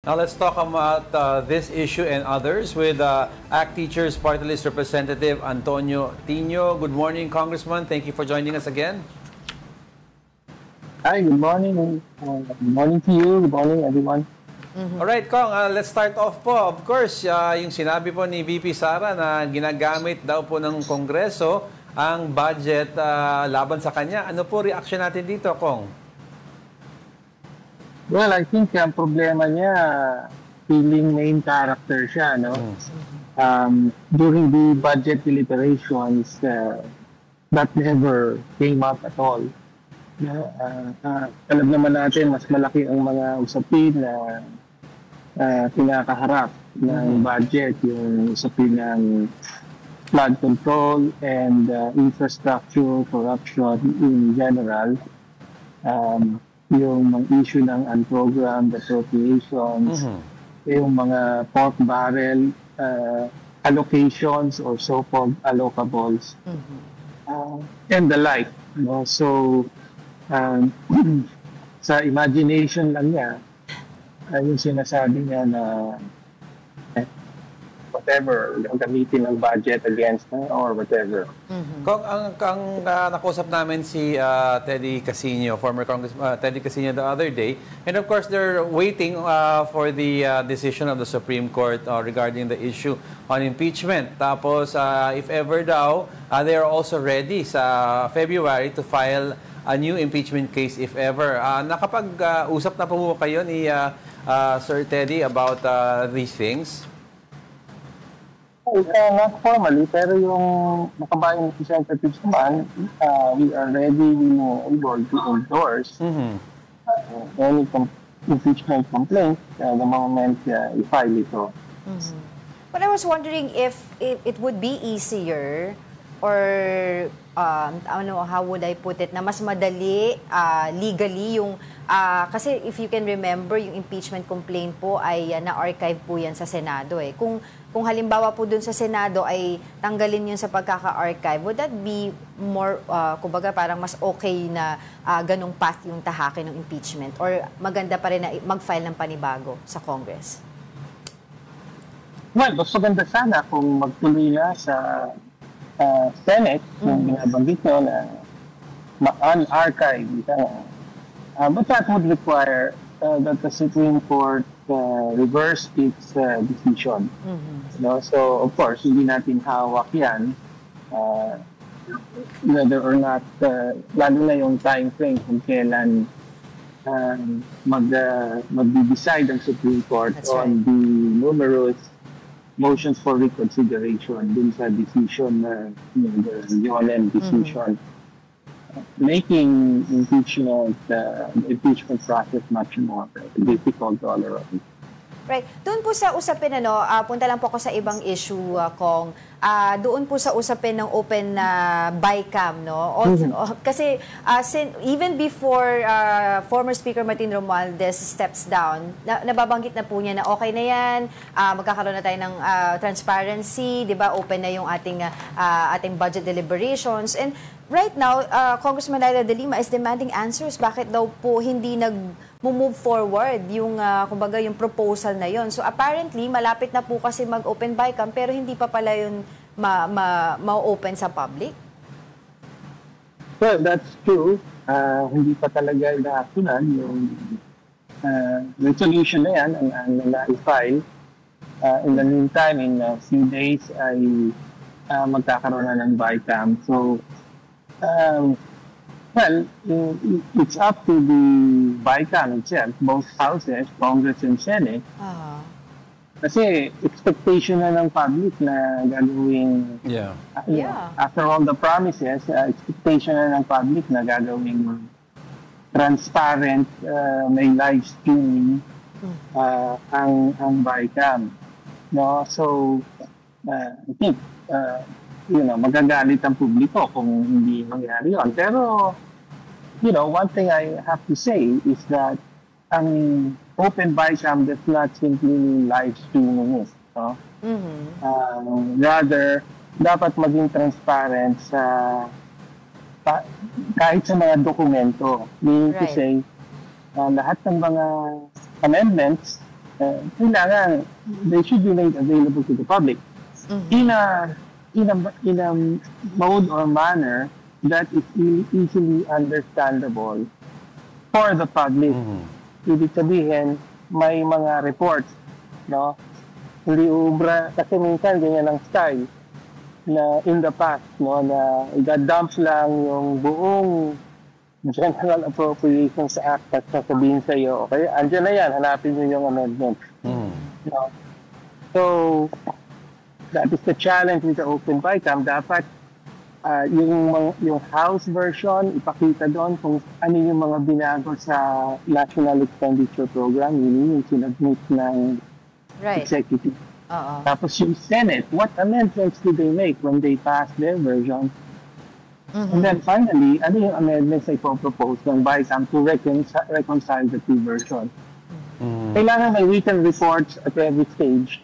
Now let's talk about this issue and others with ACT Teachers Party List Representative Antonio Tino. Good morning, Congressman. Thank you for joining us again. Hi, good morning. Good morning to you. Good morning, everyone. All right, Kong, let's start off po. Of course, yung sinabi po ni VP Sara na ginagamit daw po ng Kongreso ang budget laban sa kanya. Ano po reaction natin dito, Kong? Well, I think ang problema niya, feeling main character siya, no? During the budget deliberations, that never came up at all. Alam naman natin, mas malaki ang mga usapin na pinakaharap ng budget, yung usapin ng flood control and infrastructure, corruption in general. Yung issue ng unprogrammed appropriations, yung mga pork barrel allocations or so-called allocables, and the like. No? So, sa imagination lang niya, yung sinasabi niya na whatever, gamitin ng budget against or whatever. Kung ang nakusap namin si Teddy Casino, former Congressman Teddy Casino the other day, and of course they're waiting for the decision of the Supreme Court regarding the issue on impeachment. Tapos if ever daw, they are also ready sa February to file a new impeachment case if ever. Nakapag-usap na po kayo ni Sir Teddy about these things? Not formally, pero yung makabayang representatives naman, we are ready able to endorse any impeachment complaint the moment i-file ito. But I was wondering if it would be easier or how would I put it, na mas madali legally yung kasi if you can remember, yung impeachment complaint po ay na-archive po yan sa Senado eh. Kung halimbawa po dun sa Senado ay tanggalin yun sa pagkaka-archive, would that be more, kumbaga parang mas okay na ganong path yung tahakin ng impeachment? Or maganda pa rin na mag-file ng panibago sa Congress? Well, mas maganda sana kung magtuloy na sa Senate, yung binabanggit nyo na ma-unarchive. But that would require that the Supreme Court reverse its decision. No? So, of course, hindi natin hawak yan. Whether or not, lalo na yung time frame kung kailan mag-decide ang Supreme Court on the numerous motions for reconsideration dun sa decision na the ULM decision, making the impeachment process much more difficult all around. Right. Doon po sa usapin, punta lang po ako sa ibang issue, Kong. Doon po sa usapin ng open BICAM, no? Kasi even before former Speaker Martin Romualdez steps down, nababanggit na po niya na okay na yan, magkakaroon na tayo ng transparency, di ba? Open na yung ating budget deliberations. And right now, Congressman Leila de Lima is demanding answers. Bakit daw po hindi move forward yung kumbaga yung proposal na yon? So apparently malapit na po kasi mag-open BICAM pero hindi pa pala yun ma-open sa public. Well, that's true. Hindi pa talaga inaaksyonan yung resolution na yan ang na-file. In the meantime, in a few days ay magkakaroon na ng BICAM. So well, it's up to the BICAM itself, both houses, Congress and Senate. Kasi expectation na ng public na gagawing, after all the promises, expectation na ng public na gagawing transparent, may live streaming ang BICAM. No? So, I think, magagalit ang publiko kung hindi mangyari yun. Pero, one thing I have to say is that ang open BICAM does not simply mean live streaming it. No? Rather, dapat maging transparent sa kahit sa mga dokumento. Meaning to say, lahat ng mga amendments kailangan they should be made available to the public in a mode or manner that is easily understandable for the public. Ibig sabihin, may mga reports, no? Hindi ubra, kasi minsan ganyan ang style na in the past, no, na i-dump lang yung buong General Appropriations Act at sasabihin sa iyo, okay, andyan na yan, hanapin nyo yung amendment. No? So, that is the challenge with the Open BICAM. Dapat yung House version, ipakita doon kung ano yung mga binago sa National Expenditure Program, yun yung sinabmit ng executive. Tapos yung Senate, what amendments did they make when they passed their version? And then finally, ano yung amendments na ipopropose ng BICAM to reconcile the two versions? Kailangan may written reports at every stage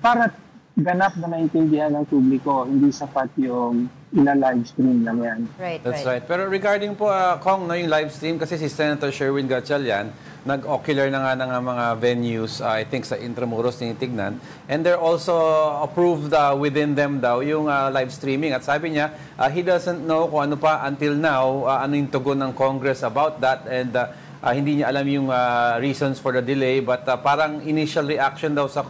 para ganap na maintindihan ng publiko, hindi sapat yung ina-live stream lang yan. That's right. Pero regarding po, Kong, no, yung live stream, kasi si Senator Sherwin Gatchalian, nag-ocular na nga ng mga venues, I think sa Intramuros tinitignan, and they're also approved within them daw yung live streaming. At sabi niya, he doesn't know kung ano pa until now, ano yung tugon ng Congress about that, and hindi niya alam yung reasons for the delay, but parang initial reaction daw sa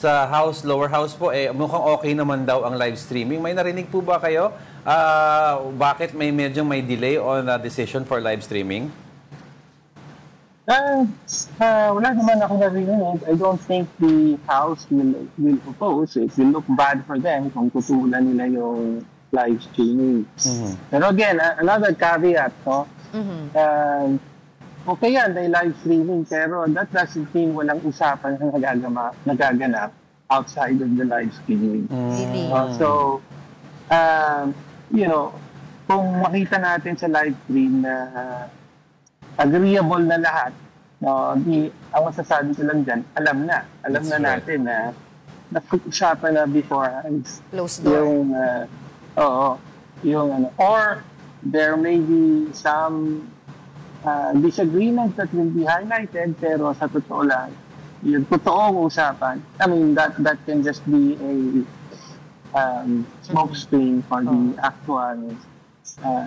House, lower house po, mukhang okay naman daw ang live streaming. May narinig po ba kayo? Bakit medyo may delay on the decision for live streaming? Wala naman ako narinig. I don't think the House will oppose. It will look bad for them kung tutulan nila yung live streaming. Pero again, another caveat, no? Okay yan, may live streaming, pero that doesn't mean walang usapan na nagaganap outside of the live streaming. So, you know, kung makita natin sa live stream na agreeable na lahat, no, ang masasabi ko lang dyan, alam na natin na napag-usapan na beforehand. Closed door. Or there may be some disagreements that will be highlighted, pero sa totoo lang, yung totoong usapan, I mean, that can just be a smoke screen for the actual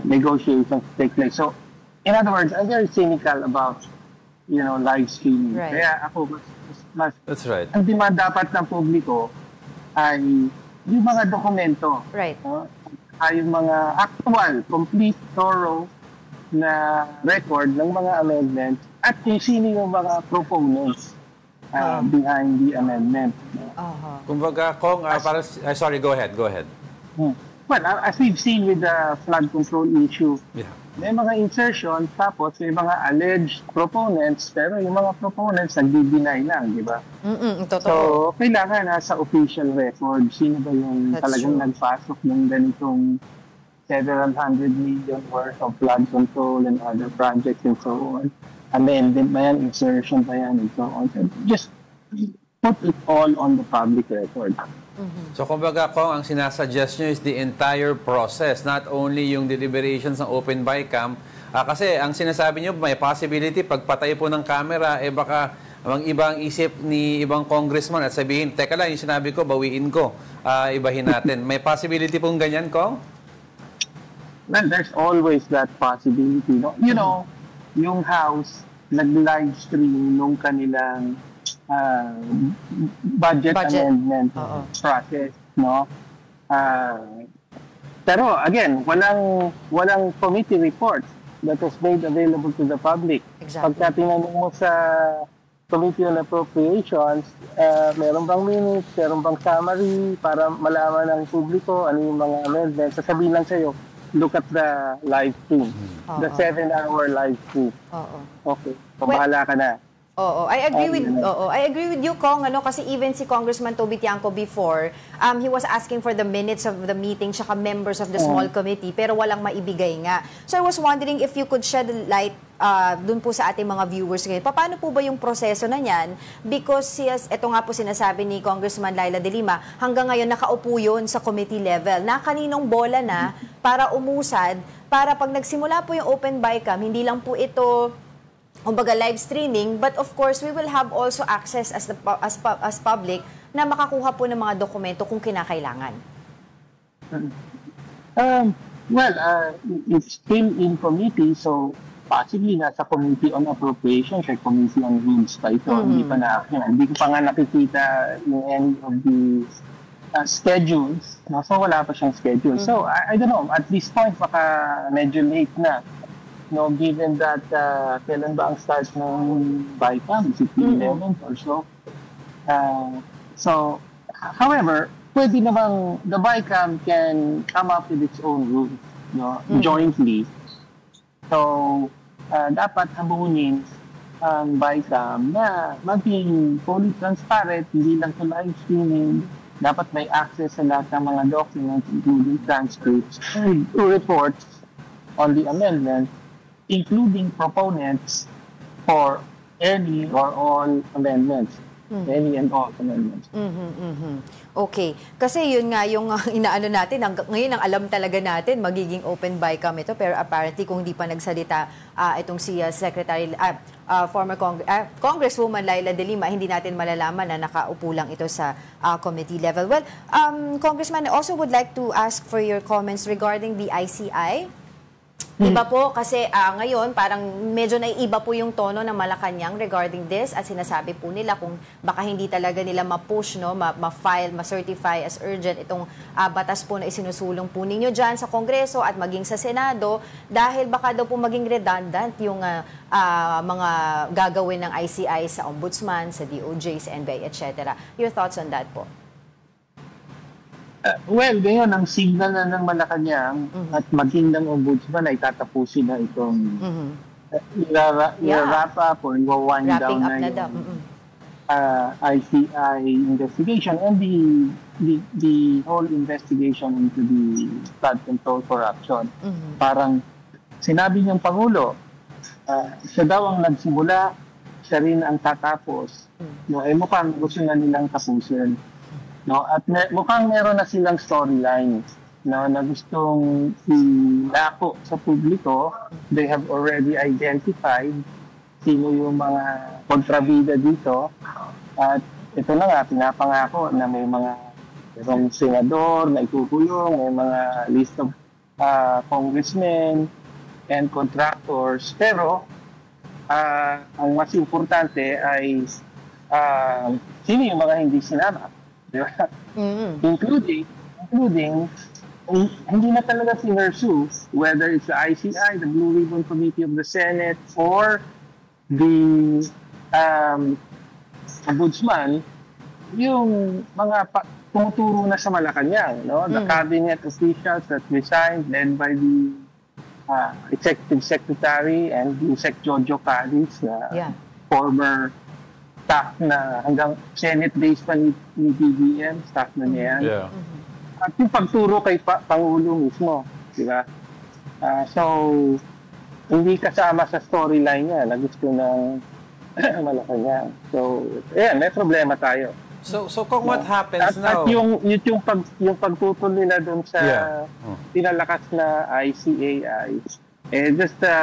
negotiations to take place. So, in other words, I'm very cynical about, live streaming. Kaya ako, mas that's right. Ang demand dapat ng publiko ay yung mga dokumento. Ay yung mga actual, complete, thorough na record ng mga amendments at kung sino yung mga proponents behind the amendment. Kumbaga, Kong, sorry, go ahead. Well, as we've seen with the flood control issue, may mga insertions, tapos may mga alleged proponents, pero yung mga proponents nagdi-deny lang, di ba? So, kailangan sa official record, sino ba yung talagang nagpasok ng ganitong several hundred million worth of flood control and other projects and so on. Amendment ba yan, insertion ba yan, and so on. So just put it all on the public record. So, kumbaga, Kong, ang sinasuggest nyo is the entire process, not only yung deliberations ng Open BICAM. Kasi ang sinasabi nyo, may possibility, pagpatay po ng camera, baka ang ibang isip ni ibang congressman at sabihin, teka lang, yung sinabi ko, bawiin ko, ibahin natin. May possibility pong ganyan, Kong? Well, there's always that possibility. No? Yung House, nag-live stream nung kanilang budget amendment process. No? Pero again, walang committee report that was made available to the public. Pagka tinanong mo sa Committee on Appropriations, meron bang minutes, meron bang summary para malaman ng publiko ano yung mga amendments. Sasabihin lang sa'yo, look at the live stream. The 7-hour live stream. Okay. Pabahala ka na. I agree with you, Kong, kasi even si Congressman Toby Tiangco before, he was asking for the minutes of the meeting tsaka members of the small committee, pero walang maibigay nga. So I was wondering if you could shed light dun po sa ating mga viewers ngayon. Paano po ba yung proseso na yan? Because ito nga po sinasabi ni Congressman Laila De Lima, hanggang ngayon nakaupo yun sa committee level. Na kaninong bola na para umusad, para pag nagsimula po yung Open BICAM, hindi lang po ito kumbaga live streaming, but of course we will have also access as public na makakuha po ng mga dokumento kung kinakailangan. It's still in committee, so possibly nasa Committee on Appropriations or Committee on Rules pa ito. Hindi pa na-action. Hindi ko pa nga nakikita yung end of the schedules. No? So wala pa siyang schedule. So I don't know, at this point baka medyo late na. No, given that kailan ba ang start ng BICAM? Is it the 11th or so? So, however, pwede namang the BICAM can come up with its own rules, no, jointly. So, dapat habunin ang BICAM na maging fully transparent, hindi lang sa live streaming. Dapat may access sa lahat ng mga documents, including transcripts, reports on the amendment, including proponents for any or all amendments. Any and all amendments. Okay. Kasi yun nga yung inaano natin, ngayon ang alam talaga natin, magiging open BICAM ito, pero apparently kung hindi pa nagsalita itong si former Congresswoman Laila De Lima, hindi natin malalaman na nakaupo lang ito sa committee level. Well, Congressman, I also would like to ask for your comments regarding the ICI. Iba po kasi ngayon parang medyo naiiba po yung tono ng Malacanang regarding this at sinasabi po nila kung baka hindi talaga nila ma-push, no, ma-file, ma-certify as urgent itong batas po na isinusulong po ninyo dyan sa Kongreso at maging sa Senado dahil baka daw po maging redundant yung mga gagawin ng ICI sa Ombudsman, sa DOJ, sa NBI, etc. Your thoughts on that po? Well, ngayon, ang signal na ng Malacanang at maging ng Ombudsman ay tatapusin na itong i-wrap up or i-wind down na yung ICI investigation and the whole investigation into the flood control corruption. Parang sinabi niyang Pangulo, siya daw ang nagsimula, siya rin ang tatapos. No, mukhang gusto na nilang tapusin. No, at mukhang meron na silang storyline, no, na gustong ilako sa publiko. They have already identified sino yung mga kontrabida dito. At ito na nga, pinapangako na may mga senador na ikukulong, may mga list of congressmen and contractors. Pero ang mas importante ay sino yung mga hindi sinama. Diba? Including hindi na talaga sinersu whether it's the ICI, the Blue Ribbon Committee of the Senate, or the Ombudsman, yung mga tumuturo na sa Malacanang, no? The cabinet officials that resigned, led by the Executive Secretary and the Sec Jojo Cadiz, former staff na hanggang Senate-based pa ni BBM, staff na niya yan. Yeah. At yung pagturo kay Pangulo mismo, di ba? So, hindi kasama sa storyline niya na gusto ng Malacanang. So, may problema tayo. So kung what happens now? At yung pagtutol nila doon sa pinalakas na ICAI, just a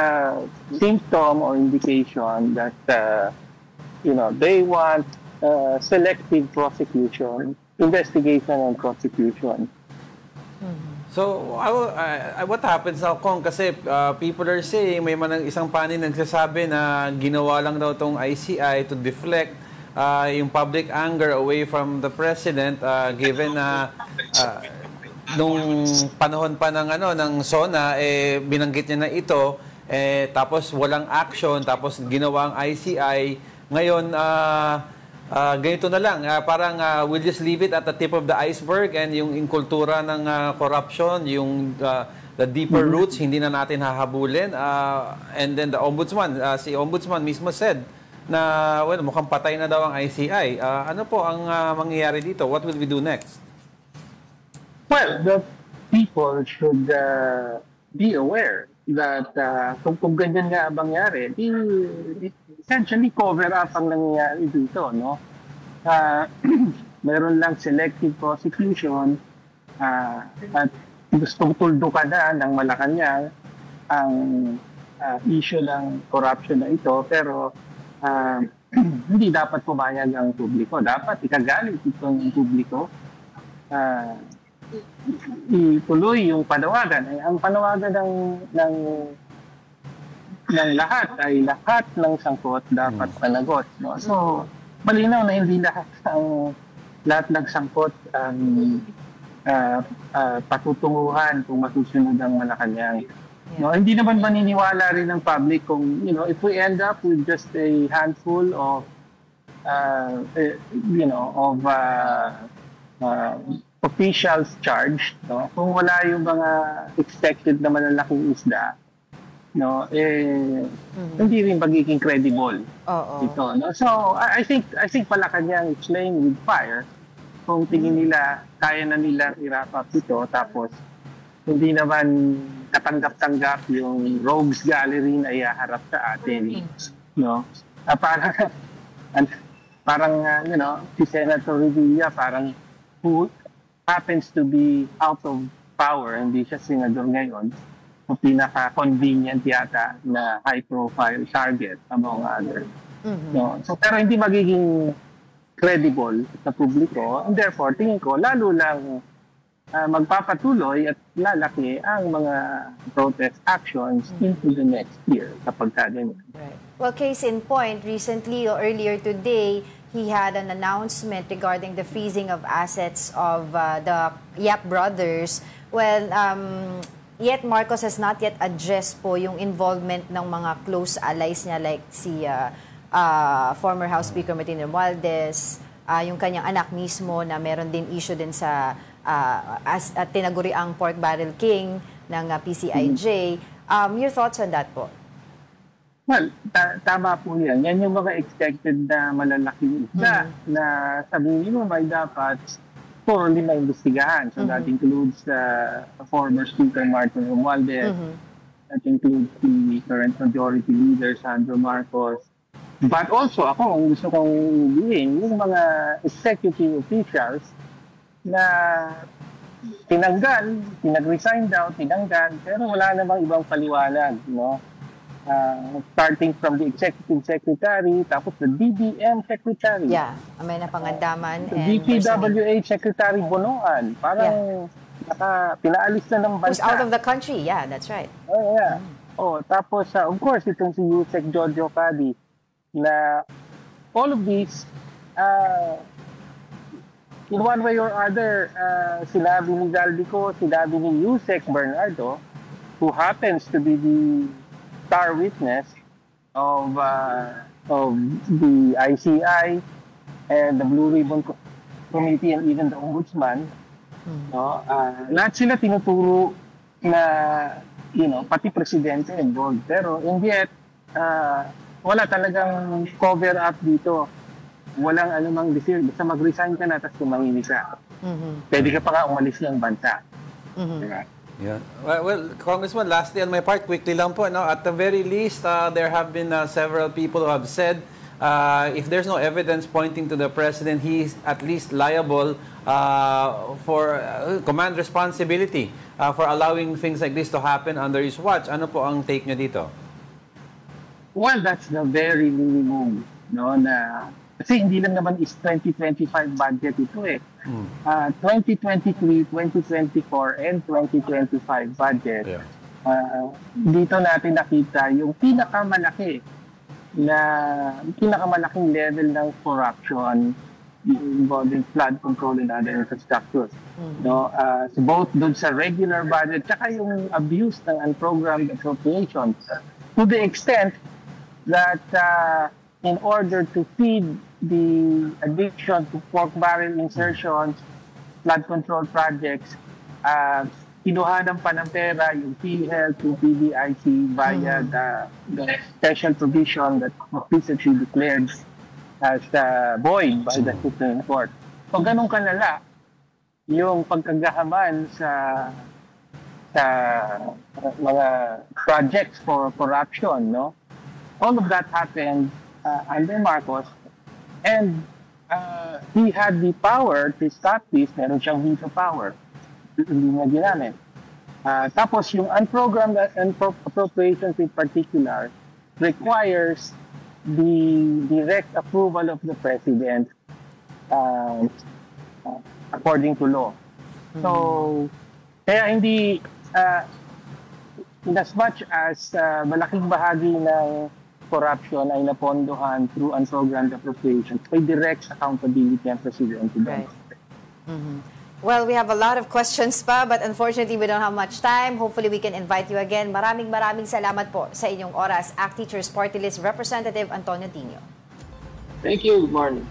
symptom or indication that they want selective prosecution, investigation and prosecution. So, what happens now, Kong? Kasi people are saying, may isang panin nagsasabi na ginawa lang daw itong ICI to deflect yung public anger away from the President, given na nung panahon pa ng SONA, binanggit niya na ito, tapos walang action, tapos ginawa ang ICI. Ngayon, ganito na lang, parang we'll just leave it at the tip of the iceberg and yung kultura ng corruption, yung the deeper roots, hindi na natin hahabulin. And then the Ombudsman, si Ombudsman mismo said na mukhang patay na daw ang ICI. Ano po ang mangyayari dito? What will we do next? Well, the people should be aware that kung ganyan nga mangyari, essentially cover up ang nangyayari dito, no? Meron lang selective prosecution at gustong tuldukan na ng Malacanang ang issue ng corruption na ito, pero hindi dapat pumayag ang publiko. Dapat ikagalit itong publiko. Ituloy yung panawagan. Ang panawagan ng lahat ay lahat ng sangkot dapat panagot. No? So, malinaw na hindi lahat ng sangkot ang patutunguhan kung masusunod ang Malacanang. No, hindi naman maniniwala rin ng public kung, if we end up with just a handful of, officials charged, no, kung wala yung mga expected na malalaking isda, no, hindi rin magiging credible ito, no. So I think Malacanang is playing with fire kung tingin nila kaya na nilang i-wrap up ito, tapos hindi naman katanggap-tanggap yung rogues gallery na ihaharap sa atin, no. Parang si Senator Revilla, parang who happens to be out of power, hindi siya senador ngayon, o pinaka-convenient yata na high-profile target among others. No? So, pero hindi magiging credible sa publiko, and therefore, tingin ko, lalo lang magpapatuloy at lalaki ang mga protest actions into the next year kapag ganyan. Right. Well, case in point, recently or earlier today, he had an announcement regarding the freezing of assets of the Yap brothers. Well, yet Marcos has not yet addressed po yung involvement ng mga close allies niya like si former House Speaker Martin Romualdez, yung kanyang anak mismo na meron din issue din sa tinaguriang pork barrel king ng PCIJ. Your thoughts on that po? Well, tama po yan. Yan yung mga expected na malalaking isda na sabihin mo may dapat thoroughly maimbestigahan. So that includes former Speaker Martin Romualdez, that includes the current majority leader Sandro Marcos. But also ako, ang gusto kong sabihin, yung mga executive officials na pinag-resign daw, tinanggal, pero wala namang ibang paliwanag, no? Starting from the executive secretary, tapos the DBM secretary. Yeah, may napangandaman. DPWH secretary Bonoan. Parang pinaalis na ng bansa. Who's out of the country, yeah, that's right. Oh, yeah. Tapos, of course, itong si Yusek Jojo Cadi, na all of these, in one way or other, sinabi ni Zaldico, sinabi ni Yusek Bernardo, who happens to be the star witness of the ICI and the Blue Ribbon Committee and even the Ombudsman. No, lahat sila tinuturo na, pati presidente involved. Pero and yet, wala talagang cover up dito. Walang anumang decision. Basta mag-resign ka na, tapos tumahimik ka. Pwede ka pa nga umalis ng bansa. Diba? Yeah. Well, Congressman, lastly on my part, quickly lang po, no? At the very least, there have been several people who have said if there's no evidence pointing to the president, he's at least liable for command responsibility for allowing things like this to happen under his watch. Ano po ang take nyo dito? Well, that's the very minimum, no, na kasi hindi lang naman is 2025 budget ito eh. 2023, 2024, and 2025 budget. Yeah. Dito natin nakita yung pinakamalaking level ng corruption involving flood control and other infrastructure. No, so both doon sa regular budget tsaka yung abuse ng unprogrammed appropriations to the extent that in order to feed the addiction to pork barrel insertions, flood control projects, kinuhanan pa ng pera yung PhilHealth, yung PDIC via the special provision that recently declared as void by the Supreme Court. So ganun kalala yung pagkagahaman sa mga projects for corruption, no? All of that happened under Marcos, and he had the power to stop this. Meron siyang veto power. Hindi niya ginamit. Tapos yung unprogrammed appropriations in particular requires the direct approval of the President according to law. So, kaya hindi, in as much as malaking bahagi ng corruption ay napondohan through unprogrammed appropriations, may direct accountability ang Presidente. Right. Well, we have a lot of questions pa, but unfortunately, we don't have much time. Hopefully, we can invite you again. Maraming salamat po sa inyong oras, ACT Teachers Party List Representative Antonio Tino. Thank you. Good morning.